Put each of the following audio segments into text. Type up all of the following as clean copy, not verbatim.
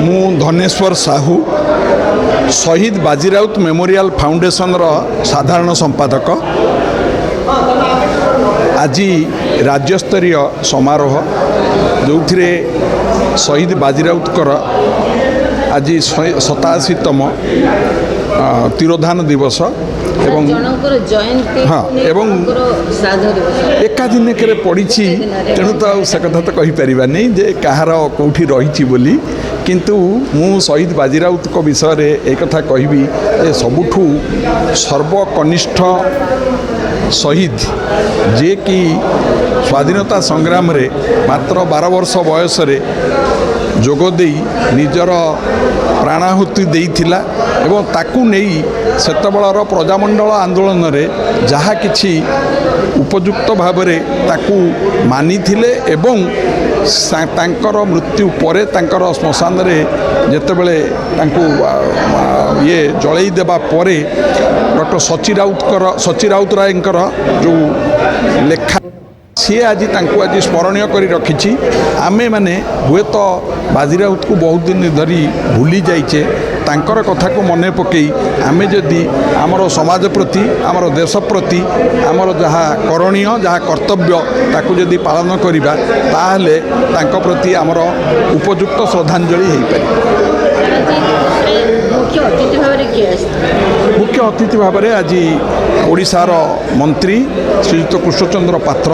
मु धनेश्वर साहू शहीद बाजीराउत memorial foundation साधारण संपादक। आज राज्यस्तरीय समारोह जो शहीद बाजीराउतर आज 87तम तिरोधान दिवस एवं हाँ एवं एका दिन के पड़ी तेणु तो से कथा तो कहीपर नहीं जे कहार कौटी रही बोली किंतु मु शहीद बाजीराउत को विषय रे एक कथा कहबी जे सबुठू सर्वकनिष्ठ शहीद जे कि स्वाधीनता संग्राम रे मात्र 12 वर्ष बयस रे जोगदे निजर प्राणाहुति देइथिला एवं ताकू नहीं सेतबेलर प्रजामंडल आंदोलन रे जहा किछि उपयुक्त भाव रे ताकू मानिथिले एवं तांकर मृत्यु परे तांकर श्मशान रे जेतेबेले तांकू ये जळेई देबा परे डॉक्टर सची राउतरायंकर जो लेखा सी आज आज स्मरणीय कर रखी आमे माने हुए तो बाजीराउत को बहुत दिन धरी भूली जाइचे तांकर कथा को मन पकई आमे जदि आमर समाज प्रति आमर देश प्रति आमर जहाँ करणीय जहाँ कर्तव्य ताकू जदि पालन करिबा ताहले तांको प्रति आमर उपयुक्त श्रद्धांजलि हो पारे। मुख्य अतिथि भाव में आज ओडिशार मंत्री श्रीयुक्त कृष्णचंद्र पात्र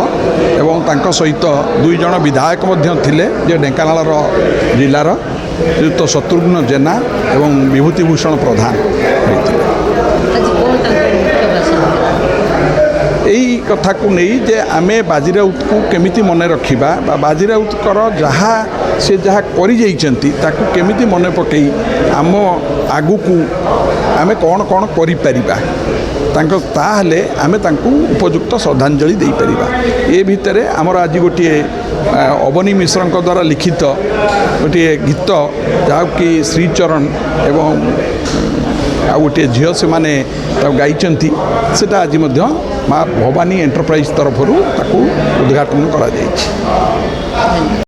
एवं तांको सहित 2 जन विधायक थिले जे ढेंकानाल जिलार श्रीयुक्त शत्रुघ्न जेना एवं विभूतिभूषण प्रधान यही कथा को नहीं जे आमे बाजीराउत को केमिति मने रखिबा बा बाजीराउत कर जहाँ से जहाँ करि जाइचंती ताकू केमिति मने पकई आम आगु को आमे कौन कौन करि परिबा तांको ताहले आमे तांकू उपयुक्त श्रद्धांजलि दे परिबा। ए भितरे हमर आज गोटे अवनी मिश्र द्वारा लिखित गोटे गीत जहाँ कि श्रीचरण एवं आ गोटे झील से माने गाइचंती सेटा आज माँ भवानी एंटरप्राइज तरफ उद्घाटन करा जाइछि।